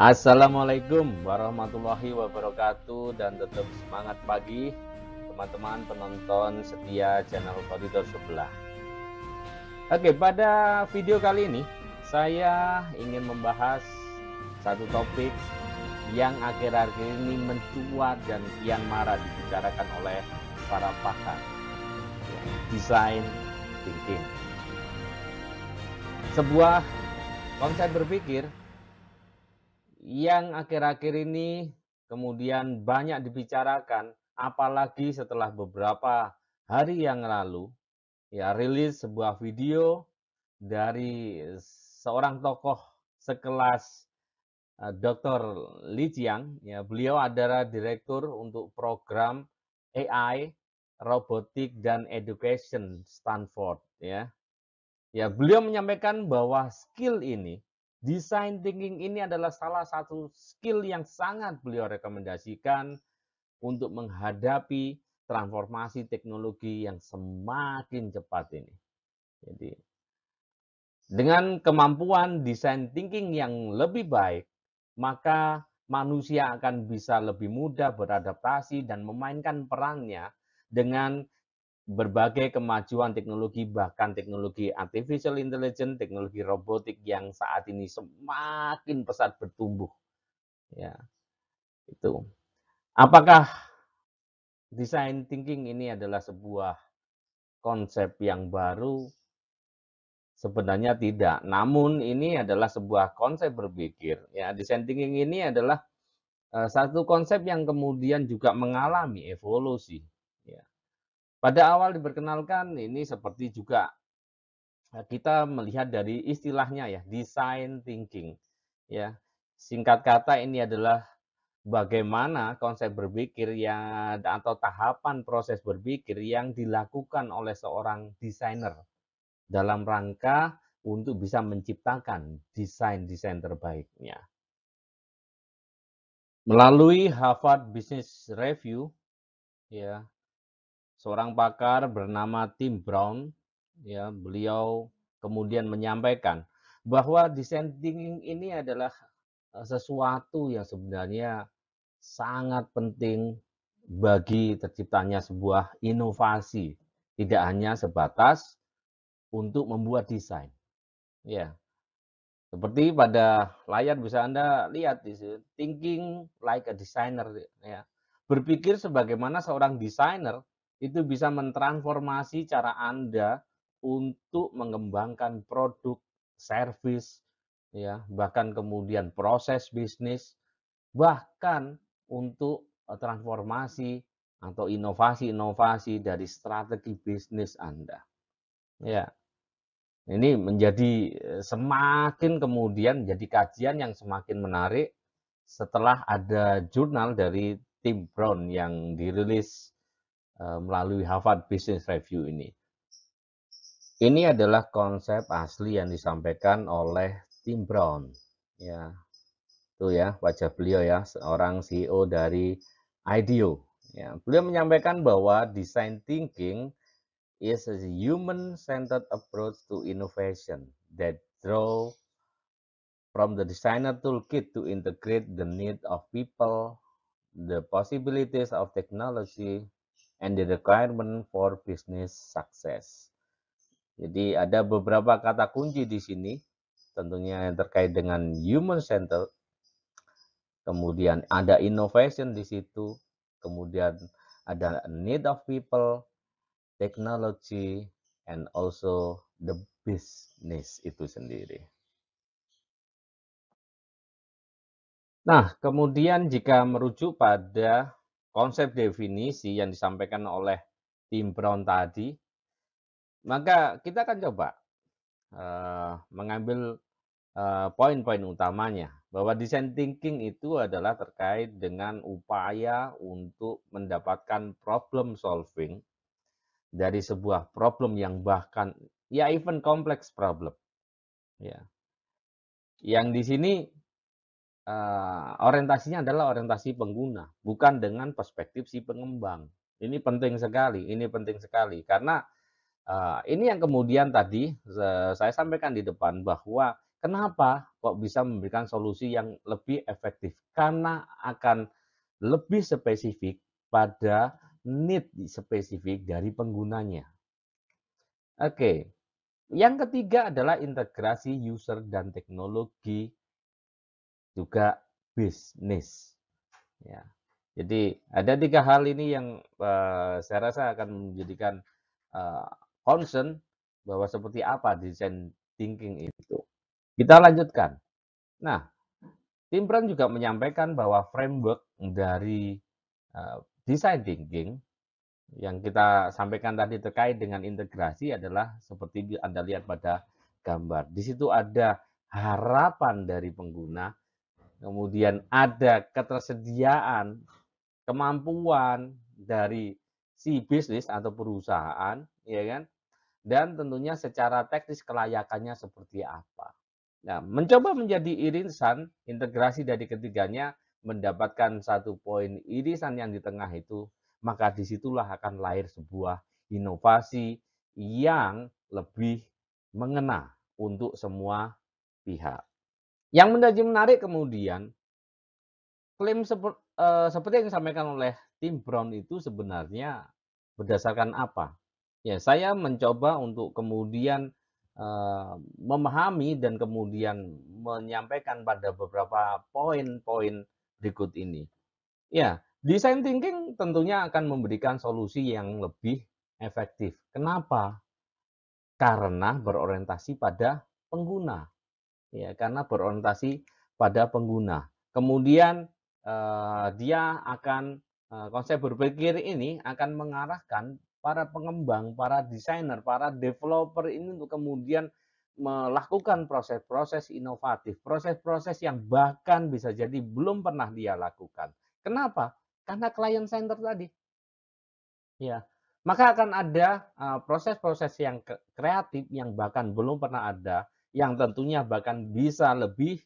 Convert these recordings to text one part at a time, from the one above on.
Assalamualaikum warahmatullahi wabarakatuh dan tetap semangat pagi teman-teman penonton setia channel Koridor Sebelah. Oke, pada video kali ini saya ingin membahas satu topik yang akhir-akhir ini mencuat dan kian marak dibicarakan oleh para pakar, design thinking. Sebuah konsep berpikir yang akhir-akhir ini kemudian banyak dibicarakan, apalagi setelah beberapa hari yang lalu, rilis sebuah video dari seorang tokoh sekelas Dr. Li Jiang. Beliau adalah direktur untuk program AI, Robotik dan Education Stanford. Beliau menyampaikan bahwa skill ini, design thinking ini adalah salah satu skill yang sangat beliau rekomendasikan untuk menghadapi transformasi teknologi yang semakin cepat ini. Jadi, dengan kemampuan design thinking yang lebih baik, maka manusia akan bisa lebih mudah beradaptasi dan memainkan perannya dengan berbagai kemajuan teknologi, bahkan teknologi artificial intelligence, teknologi robotik yang saat ini semakin pesat bertumbuh. Ya, itu. Apakah design thinking ini adalah sebuah konsep yang baru? Sebenarnya tidak. Namun ini adalah sebuah konsep berpikir. Design thinking ini adalah satu konsep yang kemudian juga mengalami evolusi. Pada awal diperkenalkan ini seperti juga kita melihat dari istilahnya design thinking. Singkat kata ini adalah bagaimana konsep berpikir atau tahapan proses berpikir yang dilakukan oleh seorang desainer dalam rangka untuk bisa menciptakan desain-desain terbaiknya. Melalui Harvard Business Review, seorang pakar bernama Tim Brown, beliau kemudian menyampaikan bahwa design thinking ini adalah sesuatu yang sebenarnya sangat penting bagi terciptanya sebuah inovasi, tidak hanya sebatas untuk membuat desain. Seperti pada layar bisa Anda lihat di sini, thinking like a designer. Berpikir sebagaimana seorang desainer itu bisa mentransformasi cara Anda untuk mengembangkan produk, service, bahkan kemudian proses bisnis, bahkan untuk transformasi atau inovasi-inovasi dari strategi bisnis Anda. Ini menjadi semakin kemudian jadi kajian yang semakin menarik setelah ada jurnal dari Tim Brown yang dirilis melalui Harvard Business Review ini. Ini adalah konsep asli yang disampaikan oleh Tim Brown. Tuh wajah beliau seorang CEO dari IDEO. Beliau menyampaikan bahwa design thinking is a human-centered approach to innovation that draw from the designer toolkit to integrate the need of people, the possibilities of technology, and the requirement for business success. Jadi ada beberapa kata kunci di sini, tentunya yang terkait dengan human-centered, kemudian ada innovation di situ, kemudian ada need of people, technology, and also the business itu sendiri. Nah, kemudian jika merujuk pada konsep definisi yang disampaikan oleh Tim Brown tadi, maka kita akan coba mengambil poin-poin utamanya, bahwa design thinking itu adalah terkait dengan upaya untuk mendapatkan problem solving dari sebuah problem yang bahkan even complex problem. Yang di sini orientasinya adalah orientasi pengguna, bukan dengan perspektif si pengembang. Ini penting sekali, karena ini yang kemudian tadi saya sampaikan di depan, bahwa Kenapa kok bisa memberikan solusi yang lebih efektif? Karena akan lebih spesifik pada need spesifik dari penggunanya. Oke, yang ketiga adalah integrasi user dan teknologi juga bisnis. Ya. Jadi ada 3 hal ini yang, saya rasa akan menjadikan, eee, concern bahwa seperti apa design thinking itu. Kita lanjutkan. Nah, Tim Brown juga menyampaikan bahwa framework dari, design thinking yang kita sampaikan tadi terkait dengan integrasi adalah seperti Anda lihat pada gambar. Di situ ada harapan dari pengguna, kemudian ada ketersediaan, kemampuan dari si bisnis atau perusahaan, ya kan? Dan tentunya secara teknis kelayakannya seperti apa. Nah, mencoba menjadi irisan, integrasi dari ketiganya mendapatkan satu poin irisan yang di tengah itu, maka disitulah akan lahir sebuah inovasi yang lebih mengena untuk semua pihak. Yang menjadi menarik kemudian, klaim seperti yang disampaikan oleh Tim Brown itu sebenarnya berdasarkan apa? Ya, saya mencoba untuk kemudian, memahami dan kemudian menyampaikan pada beberapa poin-poin berikut ini. Ya, design thinking tentunya akan memberikan solusi yang lebih efektif. Kenapa? Karena berorientasi pada pengguna. Ya, karena berorientasi pada pengguna. Kemudian, dia akan konsep berpikir ini akan mengarahkan para pengembang, para desainer, para developer ini untuk kemudian melakukan proses-proses inovatif, proses-proses yang bahkan bisa jadi belum pernah dia lakukan. Kenapa? Karena client center tadi. Ya, maka akan ada, proses-proses yang kreatif yang bahkan belum pernah ada, yang tentunya bahkan bisa lebih,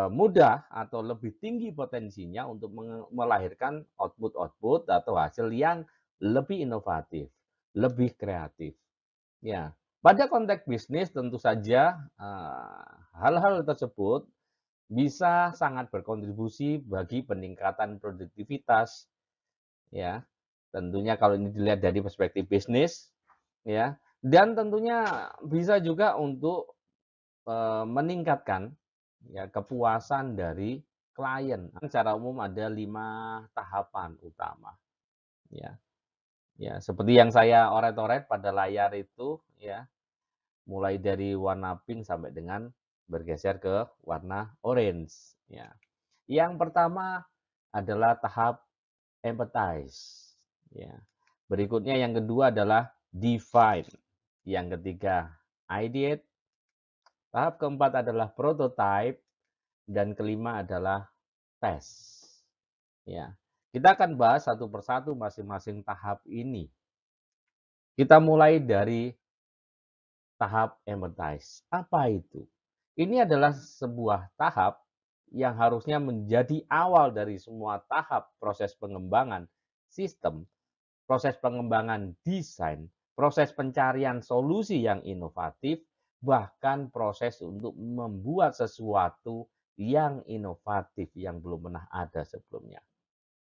mudah atau lebih tinggi potensinya untuk melahirkan output-output atau hasil yang lebih inovatif, lebih kreatif. Ya, pada konteks bisnis tentu saja, hal-hal tersebut bisa sangat berkontribusi bagi peningkatan produktivitas, ya. Tentunya kalau ini dilihat dari perspektif bisnis, ya, dan tentunya bisa juga untuk, meningkatkan, ya, kepuasan dari klien. Secara umum ada 5 tahapan utama, ya. Ya, seperti yang saya oret-oret pada layar itu, ya, mulai dari warna pink sampai dengan bergeser ke warna orange, ya. Yang pertama adalah tahap empathize, ya. Berikutnya yang kedua adalah define, yang ketiga ideate, tahap keempat adalah prototype, dan kelima adalah test. Ya, kita akan bahas satu persatu masing-masing tahap ini. Kita mulai dari tahap empathize. Apa itu? Ini adalah sebuah tahap yang harusnya menjadi awal dari semua tahap proses pengembangan sistem, proses pengembangan desain, proses pencarian solusi yang inovatif, bahkan proses untuk membuat sesuatu yang inovatif yang belum pernah ada sebelumnya.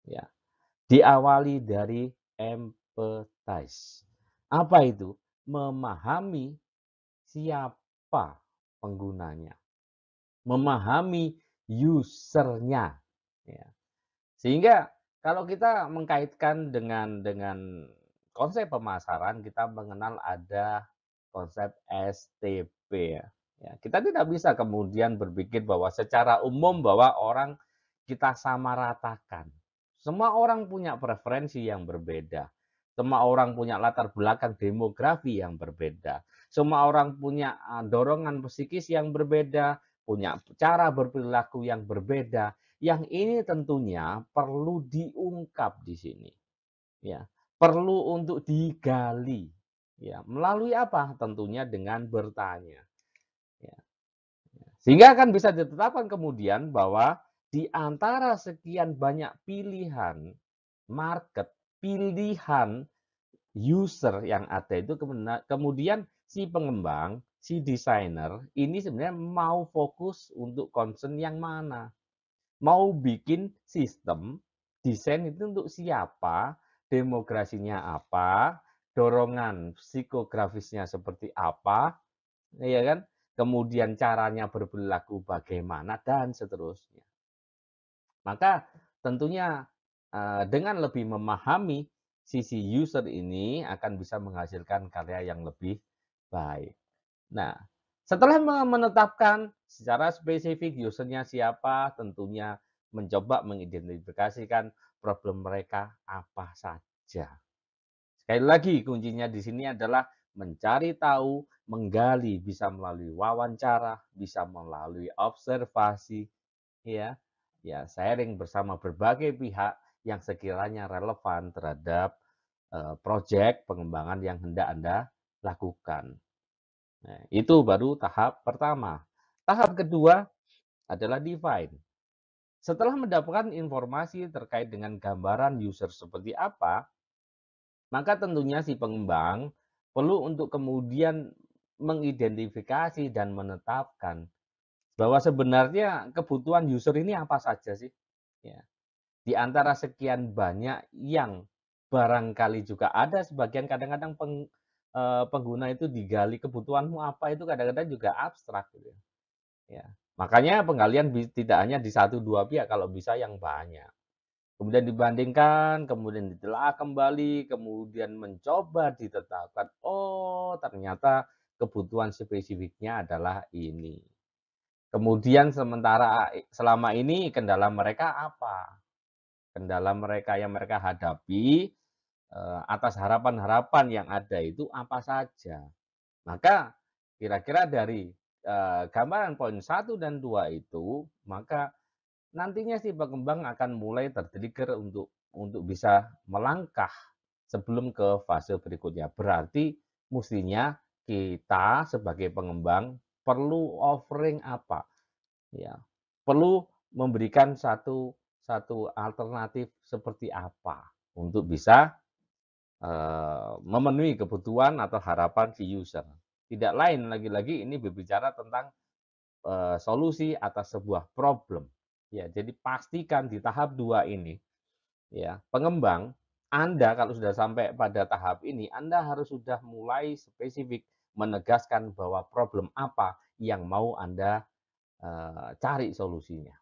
Ya, diawali dari empathize. Apa itu? Memahami siapa penggunanya, memahami usernya. Ya. Sehingga kalau kita mengkaitkan dengan konsep pemasaran, kita mengenal ada konsep STP ya. Ya, kita tidak bisa kemudian berpikir bahwa secara umum bahwa orang kita samaratakan. Semua orang punya preferensi yang berbeda. Semua orang punya latar belakang demografi yang berbeda. Semua orang punya dorongan psikis yang berbeda, punya cara berperilaku yang berbeda. Yang ini tentunya perlu diungkap di sini, ya. Perlu untuk digali, ya. Melalui apa? Tentunya dengan bertanya, ya. Sehingga akan bisa ditetapkan kemudian bahwa di antara sekian banyak pilihan market, pilihan user yang ada itu kemudian si pengembang, si desainer ini sebenarnya mau fokus untuk concern yang mana. Mau bikin sistem, desain itu untuk siapa, demokrasinya apa, dorongan psikografisnya seperti apa, ya kan? Kemudian caranya berperilaku bagaimana, dan seterusnya. Maka tentunya dengan lebih memahami sisi user ini akan bisa menghasilkan karya yang lebih baik. Nah, setelah menetapkan secara spesifik usernya siapa, tentunya mencoba mengidentifikasikan problem mereka apa saja. Sekali lagi, kuncinya di sini adalah mencari tahu, menggali, bisa melalui wawancara, bisa melalui observasi, ya, ya sharing bersama berbagai pihak yang sekiranya relevan terhadap proyek pengembangan yang hendak Anda lakukan. Nah, itu baru tahap pertama. Tahap kedua adalah define. Setelah mendapatkan informasi terkait dengan gambaran user seperti apa, maka tentunya si pengembang perlu untuk kemudian mengidentifikasi dan menetapkan bahwa sebenarnya kebutuhan user ini apa saja sih? Ya. Di antara sekian banyak yang barangkali juga ada sebagian kadang-kadang pengguna itu digali kebutuhanmu apa itu kadang-kadang juga abstrak gitu ya. Ya. Makanya penggalian tidak hanya di satu dua pihak kalau bisa yang banyak. Kemudian dibandingkan, kemudian ditelaah kembali, kemudian mencoba ditetapkan, oh ternyata kebutuhan spesifiknya adalah ini. Kemudian sementara selama ini kendala mereka apa? Kendala mereka yang mereka hadapi atas harapan-harapan yang ada itu apa saja. Maka kira-kira dari gambaran poin 1 dan 2 itu, maka nantinya si pengembang akan mulai ter-trigger untuk bisa melangkah sebelum ke fase berikutnya. Berarti mestinya kita sebagai pengembang perlu offering apa? Ya, perlu memberikan satu satu alternatif seperti apa untuk bisa memenuhi kebutuhan atau harapan si user. Tidak lain lagi-lagi ini berbicara tentang solusi atas sebuah problem. Ya, jadi pastikan di tahap 2 ini ya, pengembang Anda kalau sudah sampai pada tahap ini, Anda harus sudah mulai spesifik menegaskan bahwa problem apa yang mau Anda cari solusinya.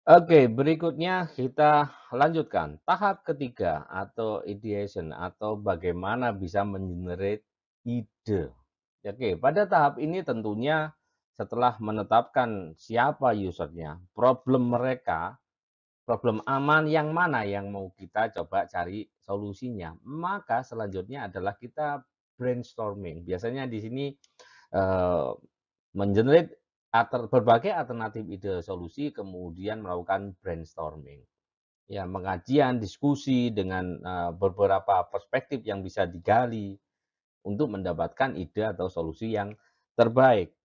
Oke, berikutnya kita lanjutkan. Tahap ketiga atau ideation atau bagaimana bisa mengenerate ide. Oke, pada tahap ini tentunya setelah menetapkan siapa usernya, problem mereka, problem aman yang mana yang mau kita coba cari solusinya. Maka selanjutnya adalah kita brainstorming. Biasanya di sini eh, mengenerate berbagai alternatif ide solusi, kemudian melakukan brainstorming. Ya, pengajian, diskusi dengan beberapa perspektif yang bisa digali untuk mendapatkan ide atau solusi yang terbaik.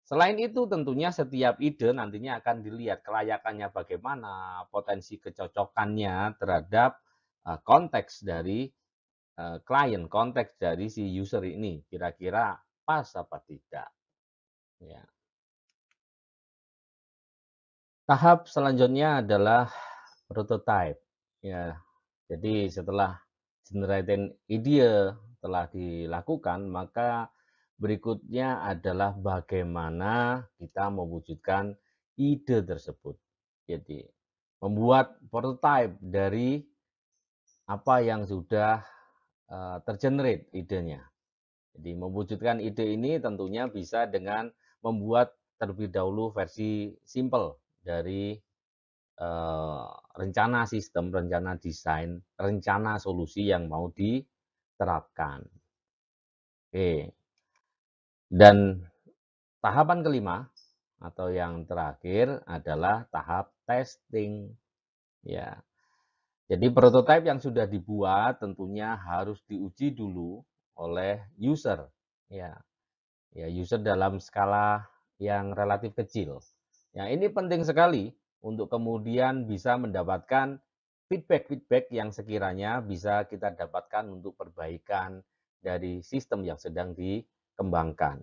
Selain itu tentunya setiap ide nantinya akan dilihat kelayakannya bagaimana, potensi kecocokannya terhadap konteks dari klien, konteks dari si user ini kira-kira pas apa tidak. Ya. Tahap selanjutnya adalah prototype. Ya, jadi setelah generating ide telah dilakukan, maka berikutnya adalah bagaimana kita mewujudkan ide tersebut. Jadi, membuat prototype dari apa yang sudah tergenerate idenya. Jadi, mewujudkan ide ini tentunya bisa dengan membuat terlebih dahulu versi simple dari rencana sistem, rencana desain, rencana solusi yang mau diterapkan. Oke. Dan tahapan kelima atau yang terakhir adalah tahap testing. Ya. Jadi prototipe yang sudah dibuat tentunya harus diuji dulu oleh user. Ya. Ya, user dalam skala yang relatif kecil. Ya, ini penting sekali untuk kemudian bisa mendapatkan feedback-feedback yang sekiranya bisa kita dapatkan untuk perbaikan dari sistem yang sedang kembangkan.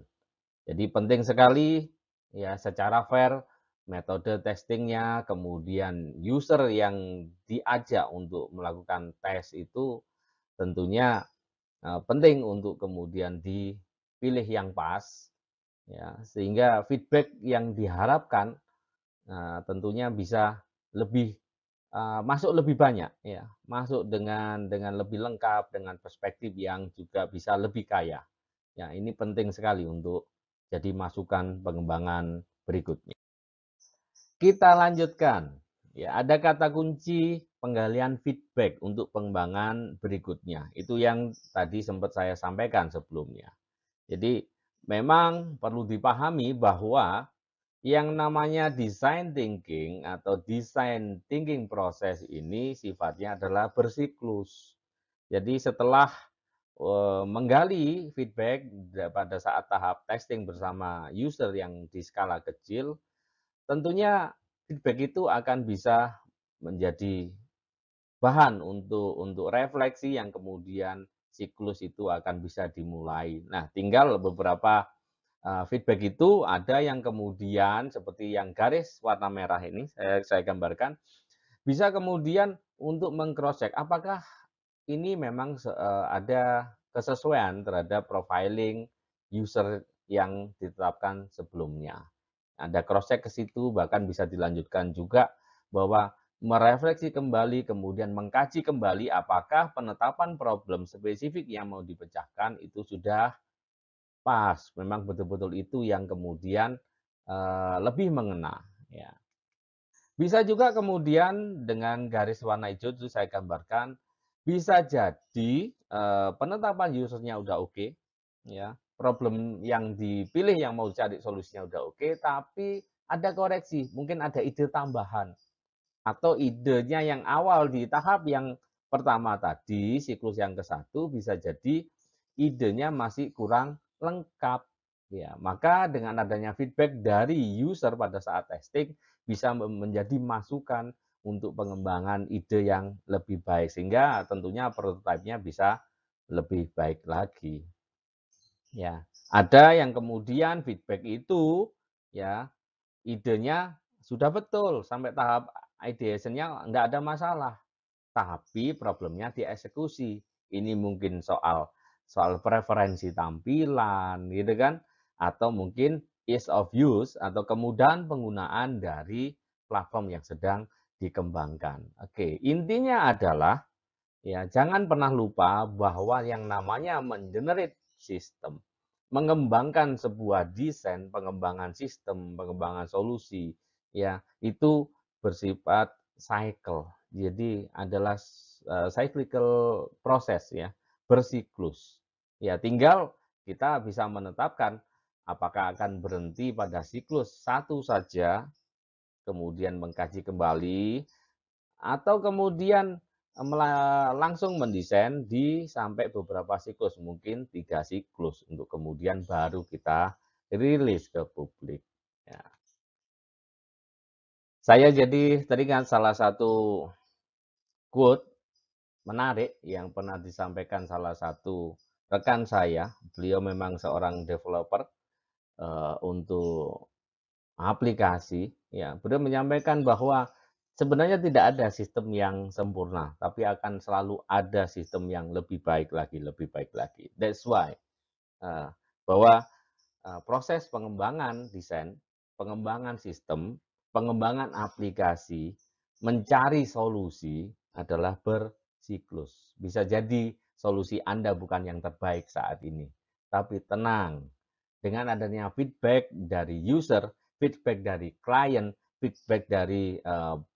Jadi penting sekali ya secara fair metode testingnya, kemudian user yang diajak untuk melakukan tes itu tentunya penting untuk kemudian dipilih yang pas, ya, sehingga feedback yang diharapkan tentunya bisa lebih masuk lebih banyak, ya, masuk dengan lebih lengkap, dengan perspektif yang juga bisa lebih kaya. Ya, ini penting sekali untuk jadi masukan pengembangan berikutnya. Kita lanjutkan. Ya, ada kata kunci penggalian feedback untuk pengembangan berikutnya. Itu yang tadi sempat saya sampaikan sebelumnya. Jadi memang perlu dipahami bahwa yang namanya design thinking atau design thinking proses ini sifatnya adalah bersiklus. Jadi setelah menggali feedback pada saat tahap testing bersama user yang di skala kecil, tentunya feedback itu akan bisa menjadi bahan untuk refleksi yang kemudian siklus itu akan bisa dimulai. Nah, tinggal beberapa feedback itu ada yang kemudian seperti yang garis warna merah ini saya gambarkan, bisa kemudian untuk meng-cross check apakah ini memang ada kesesuaian terhadap profiling user yang ditetapkan sebelumnya. Ada cross check ke situ, bahkan bisa dilanjutkan juga bahwa merefleksi kembali, kemudian mengkaji kembali apakah penetapan problem spesifik yang mau dipecahkan itu sudah pas, memang betul-betul itu yang kemudian lebih mengena. Ya. Bisa juga kemudian dengan garis warna hijau itu saya gambarkan, bisa jadi penetapan usernya udah oke, ya, problem yang dipilih yang mau cari solusinya udah oke, tapi ada koreksi, mungkin ada ide tambahan atau idenya yang awal di tahap yang pertama tadi, siklus yang ke-1 bisa jadi idenya masih kurang lengkap. Ya, maka dengan adanya feedback dari user pada saat testing bisa menjadi masukan untuk pengembangan ide yang lebih baik sehingga tentunya prototipe-nya bisa lebih baik lagi. Ya, ada yang kemudian feedback itu ya idenya sudah betul sampai tahap ideation-nya enggak ada masalah, tapi problemnya di eksekusi. Ini mungkin soal soal preferensi tampilan gitu kan, atau mungkin ease of use atau kemudahan penggunaan dari platform yang sedang dikembangkan. Oke, intinya adalah ya jangan pernah lupa bahwa yang namanya men-generate sistem, mengembangkan sebuah desain, pengembangan sistem, pengembangan solusi, ya itu bersifat cycle. Jadi adalah cyclical proses ya, bersiklus. Ya tinggal kita bisa menetapkan apakah akan berhenti pada siklus satu saja, kemudian mengkaji kembali, atau kemudian langsung mendesain di sampai beberapa siklus, mungkin 3 siklus untuk kemudian baru kita rilis ke publik. Ya. Saya jadi teringat salah satu quote menarik yang pernah disampaikan salah satu rekan saya. Beliau memang seorang developer untuk aplikasi, ya. Beliau menyampaikan bahwa sebenarnya tidak ada sistem yang sempurna, tapi akan selalu ada sistem yang lebih baik lagi, lebih baik lagi. That's why bahwa proses pengembangan desain, pengembangan sistem, pengembangan aplikasi, mencari solusi adalah bersiklus. Bisa jadi solusi Anda bukan yang terbaik saat ini, tapi tenang, dengan adanya feedback dari user, feedback dari klien, feedback dari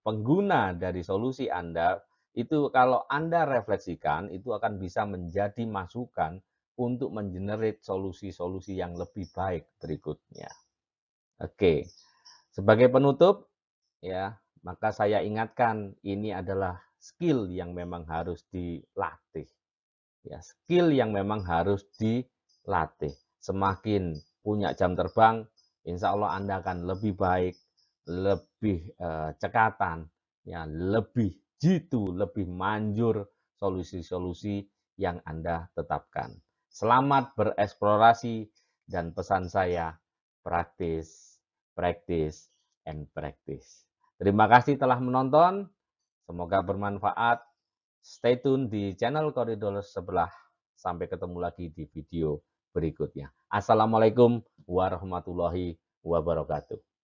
pengguna dari solusi Anda, itu kalau Anda refleksikan, itu akan bisa menjadi masukan untuk mengenerate solusi-solusi yang lebih baik berikutnya. Oke, sebagai penutup, ya, maka saya ingatkan ini adalah skill yang memang harus dilatih. Ya, skill yang memang harus dilatih. Semakin punya jam terbang, insya Allah Anda akan lebih baik, lebih cekatan, ya, lebih jitu, lebih manjur solusi-solusi yang Anda tetapkan. Selamat bereksplorasi Dan pesan saya, praktis, practice, and practice. Terima kasih telah menonton. Semoga bermanfaat. Stay tune di channel Koridor Sebelah. Sampai ketemu lagi di video berikutnya. Assalamualaikum warahmatullahi wabarakatuh.